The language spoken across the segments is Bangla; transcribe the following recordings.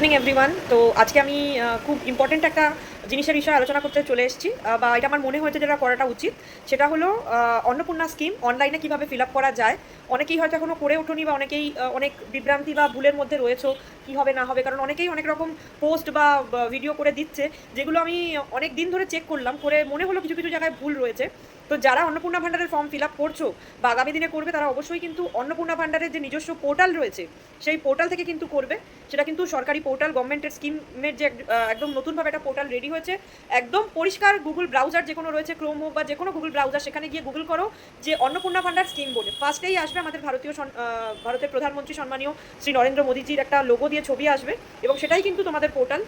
Evening everyone. তো আজকে আমি খুব ইম্পর্টেন্ট একটা জিনিসের বিষয়ে আলোচনা করতে চলে এসেছি, বা এটা আমার মনে হয়েছে যেটা করাটা উচিত। সেটা হলো অন্নপূর্ণা স্কিম অনলাইনে কীভাবে ফিল আপ করা যায়। অনেকেই হয়তো এখনও করে ওঠোনি, বা অনেকেই অনেক বিভ্রান্তি বা ভুলের মধ্যে রয়েছো কী হবে না হবে, কারণ অনেকেই অনেক রকম পোস্ট বা ভিডিও করে দিচ্ছে, যেগুলো আমি অনেক দিন ধরে চেক করলাম, করে মনে হলো কিছু কিছু জায়গায় ভুল রয়েছে। তো যারা অন্নপূর্ণা ভাণ্ডারের ফর্ম ফিল আপ করছো বা আগামী দিনে করবে, তারা অবশ্যই কিন্তু অন্নপূর্ণা ভাণ্ডারের যে নিজস্ব পোর্টাল রয়েছে সেই পোর্টাল থেকে কিন্তু করবে। সেটা কিন্তু সরকারি পোর্টাল, গভর্নমেন্টের স্কিমের যে একদম নতুনভাবে একটা পোর্টাল রেডি হয়েছে, একদম পরিষ্কার। গুগল ব্রাউজার যে কোনো রয়েছে, ক্রোম হোক বা যে কোনো গুগল ব্রাউজার, সেখানে গিয়ে গুগল করো যে অন্নপূর্ণা ভাণ্ডার স্কিম বলে, ফার্স্টেই আসবে আমাদের ভারতের প্রধানমন্ত্রী সম্মানীয় শ্রী নরেন্দ্র মোদীজির একটা লোগো দিয়ে ছবি আসবে, এবং সেটাই কিন্তু তোমাদের পোর্টাল।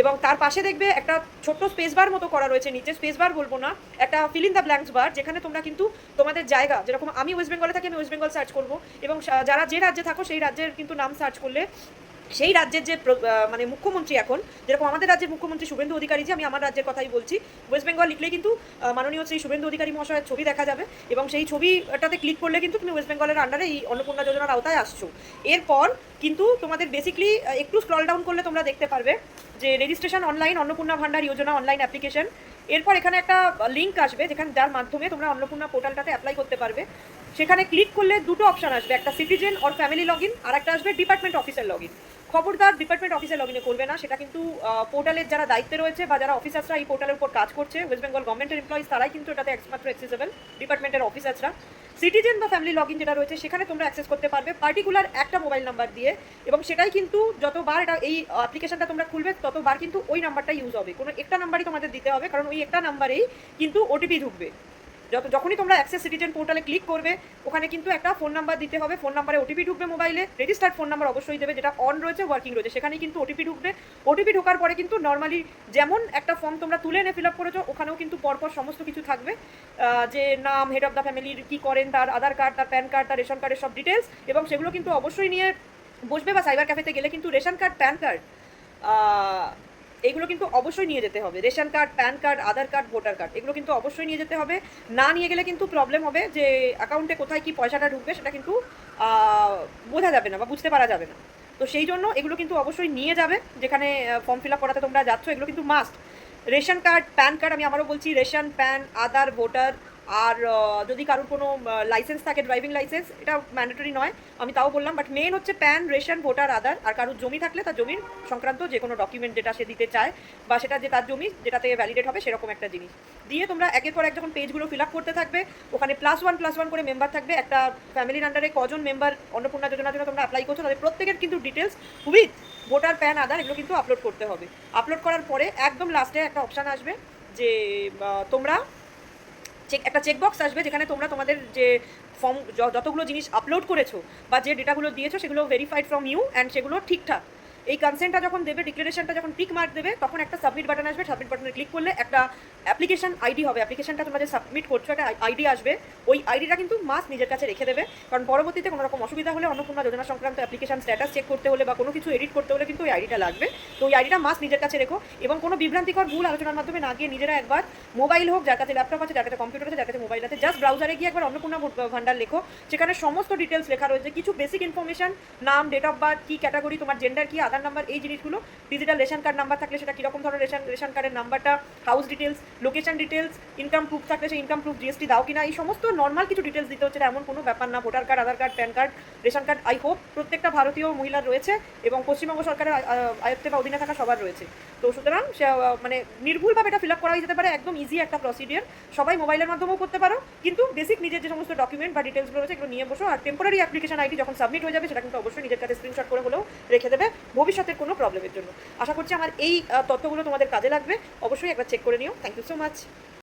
এবং তার পাশে দেখবে একটা ছোট্ট স্পেস বার মতো করা রয়েছে, নিচে স্পেস বার বলবো না, একটা ফিল ইন দ্য ব্ল্যাঙ্কস বার, যেখানে তোমরা কিন্তু তোমাদের জায়গা, যেরকম আমি ওয়েস্ট বেঙ্গলে থাকি, আমি ওয়েস্ট বেঙ্গল সার্চ করবো, এবং যারা যে রাজ্যে থাকো সেই রাজ্যের কিন্তু নাম সার্চ করলে সেই রাজ্যের যে মানে মুখ্যমন্ত্রী, এখন যেরকম আমাদের রাজ্যের মুখ্যমন্ত্রী শুভেন্দু অধিকারী, যে আমি আমার রাজ্যের কথাই বলছি, ওয়েস্ট বেঙ্গল লিখলে কিন্তু মাননীয় শ্রী শুভেন্দু অধিকারী মহাশয়ের ছবি দেখা যাবে, এবং সেই ছবিটাতে ক্লিক করলে কিন্তু তুমি ওয়েস্ট বেঙ্গলের আন্ডারে এই অন্নপূর্ণা যোজনার আওতায় আসছো। এরপর কিন্তু তোমাদের বেসিকলি একটু স্ক্রল ডাউন করলে তোমরা দেখতে পারবে যে registration online Annapurna Bhandar Yojana online application. এরপর এখানে একটা লিঙ্ক আসবে, যেখানে যার মাধ্যমে তোমরা অন্নপূর্ণা পোর্টালটাতে অ্যাপ্লাই করতে পারবে। সেখানে ক্লিক করলে দুটো অপশান আসবে, একটা citizen or family log in, আর একটা আসবে ডিপার্টমেন্ট অফিসের লগ ইন। খবরদার ডিপার্টমেন্ট অফিসের লগ ইনে করবে না, সেটা কিন্তু পোর্টালের যারা দায়িত্বে রয়েছে বা যারা অফিসার্সরা এই পোর্টালের উপর কাজ করছে, ওয়েস্ট বেঙ্গল গভর্নমেন্টের এমপ্লয়িজ, তারাই কিন্তু এটাতে একমাত্র অ্যাক্সেসেবল, ডিপার্টমেন্টের অফিসার্সরা। সিটিজেন বা ফ্যামিলি লগ ইন যেটা রয়েছে, সেখানে তোমরা অ্যাক্সেস করতে পারবে পার্টিকুলার একটা মোবাইল নাম্বার দিয়ে, এবং সেটাই কিন্তু যতবার এটা এই অ্যাপ্লিকেশনটা তোমরা খুলবে ততবার কিন্তু ওই নাম্বারটা ইউজ হবে। কোনো একটা নাম্বারই তোমাদের দিতে হবে, কারণ ওই একটা নাম্বারেই কিন্তু ওটিপি ঢুকবে। যখনই তোমরা অ্যাক্সেস সিটিজেন পোর্টালে ক্লিক করবে, ওখানে কিন্তু একটা ফোন নাম্বার দিতে হবে, ফোন নাম্বারে ওটিপি ঢুকবে মোবাইলে, রেজিস্টার্ড ফোন নাম্বার অবশ্যই দেবে, যেটা অন রয়েছে ওয়ার্কিং রয়েছে, সেখানেই কিন্তু ওটিপি ঢুকবে। ওটিপি ঢোকার পরে কিন্তু নর্মালি যেমন একটা ফর্ম তোমরা তুলে এনে ফিল আপ করেছো, ওখানেও কিন্তু পরপর সমস্ত কিছু থাকবে, যে নাম, হেড অফ দ্য ফ্যামিলির কী করেন, তার আধার কার্ড, তার প্যান কার্ড, তার রেশন কার্ডের সব ডিটেলস, এবং সেগুলো কিন্তু অবশ্যই নিয়ে বসবে, বা সাইবার ক্যাফেতে গেলে কিন্তু রেশন কার্ড, প্যান কার্ড, এগুলো কিন্তু অবশ্যই নিয়ে যেতে হবে। রেশন কার্ড, প্যান কার্ড, আধার কার্ড, ভোটার কার্ড, এগুলো কিন্তু অবশ্যই নিয়ে যেতে হবে। না নিয়ে গেলে কিন্তু প্রবলেম হবে, যে অ্যাকাউন্টে কোথায় কি পয়সাটা ঢুকবে সেটা কিন্তু বোঝা যাবে না বা বুঝতে পারা যাবে না। তো সেই জন্য এগুলো কিন্তু অবশ্যই নিয়ে যাবে, যেখানে ফর্ম ফিল আপ করাতে তোমরা যাচ্ছ, এগুলো কিন্তু must. Ration card, pan card, আমি আবারও বলছি, রেশন, প্যান, আধার, ভোটার, আর যদি কারোর কোনো লাইসেন্স থাকে, ড্রাইভিং লাইসেন্স, এটা ম্যান্ডেটরি নয়, আমি তাও বললাম, বাট মেন হচ্ছে প্যান, রেশন, ভোটার, আধার, আর কারোর জমি থাকলে তার জমির সংক্রান্ত যে কোনো ডকুমেন্ট যেটা সে দিতে চায়, বা সেটা যে তার জমি যেটাতে ভ্যালিডেট হবে সেরকম একটা জিনিস দিয়ে তোমরা একের পর এক যখন পেজগুলো ফিল আপ করতে থাকবে, ওখানে +1+1 করে মেম্বার থাকবে। একটা ফ্যামিলির আন্ডারে কজন মেম্বার অন্নপূর্ণা যোজনার জন্য তোমরা অ্যাপ্লাই করছো, তাদের প্রত্যেকের কিন্তু ডিটেলস উইথ ভোটার, প্যান, আধার, এগুলো কিন্তু আপলোড করতে হবে। আপলোড করার পরে একদম লাস্টে একটা অপশান আসবে, যে তোমরা একটা চেকবক্স আসবে, যেখানে তোমরা তোমাদের যে ফর্ম যতগুলো জিনিস আপলোড করেছো বা যে ডেটাগুলো দিয়েছো, সেগুলো ভেরিফাইড ফ্রম ইউ অ্যান্ড সেগুলো ঠিকঠাক। এই কনসেন্টটা যখন দেবে, ডিক্লারেশনটা যখন টিক মার্ক দেবে, তখন একটা সাবমিট বাটন আসবে। সাবমিট বাটনে ক্লিক করলে একটা অ্যাপ্লিকেশন আইডি হবে, অ্যাপ্লিকেশনটা তোমরা যে সাবমিট করছো একটা আইডি আসবে, ওই আইডিটা কিন্তু মাস্ট নিজের কাছে রেখে দেবে, কারণ পরবর্তীতে কোনো রকম অসুবিধা হলে, অন্নপূর্ণা যোজনা সংক্রান্ত অ্যাপ্লিকেশন স্ট্যাটাস চেক করতে হলে বা কোনো কিছু এডিট করতে হলে কিন্তু ওই আইডিটা লাগবে। তো ওই আইডিটা মাস্ট নিজের কাছে রেখো, এবং কোনো বিভ্রান্তিকর ভুল আলোচনার মাধ্যমে না গিয়ে নিজেরা একবার মোবাইল হোক, যার কাছে ল্যাপটপ আছে, যার কাছে কম্পিউটার আছে, যার কাছে মোবাইল আছে, জাস্ট ব্রাউজারে গিয়ে একবার অন্নপূর্ণা ভাণ্ডার লেখো, সেখানে সমস্ত ডিটেলস লেখা রয়েছে, কিছু বেসিক ইনফরমেশন, নাম, ডেট অফ বার্থ, কী ক্যাটাগরি, তোমার জেন্ডার কী, আধার নাম্বার, এই জিনিসগুলো, ডিজিটাল রেশন কার্ড নাম্বার থাকলে সেটা কীরকম ধরনের রেশন কার্ডের নাম্বারটা, house details, location details, income proof থাকলে সেই ইনকাম প্রুফ, জিএসটি দাও কিনা, এই সমস্ত নর্মাল কিছু ডিটেলস দিতে হচ্ছে, এমন কোনো ব্যাপার না। Voter card, Aadhaar card, pan card, ration card, I hope প্রত্যেকটা ভারতীয় মহিলার রয়েছে, এবং পশ্চিমবঙ্গ সরকারের আয়ত্তে বা অধীনে থাকা সবার রয়েছে। তো সুতরাং মানে নির্ভুলভাবে এটা ফিল আপ করা যেতে পারে, একদম ইজি একটা প্রসিডিওর, সবাই মোবাইলের মাধ্যমেও করতে পারো, কিন্তু বেসিক নিজের যে সমস্ত ডকুমেন্ট বা ডিটেলসগুলো রয়েছে এগুলো নিয়ে বসো। আর টেম্পোরারি অ্যাপ্লিকেশন আইডি যখন সাবমিট হয়ে যাবে, সেটা কিন্তু অবশ্যই নিজের কাছে স্ক্রিনশট করে হলেও রেখে দেবে ভবিষ্যতের কোনো প্রবলেমের জন্য। আশা করছি আমার এই তথ্যগুলো তোমাদের কাজে লাগবে, অবশ্যই একবার চেক করে নিও। Thank you so much.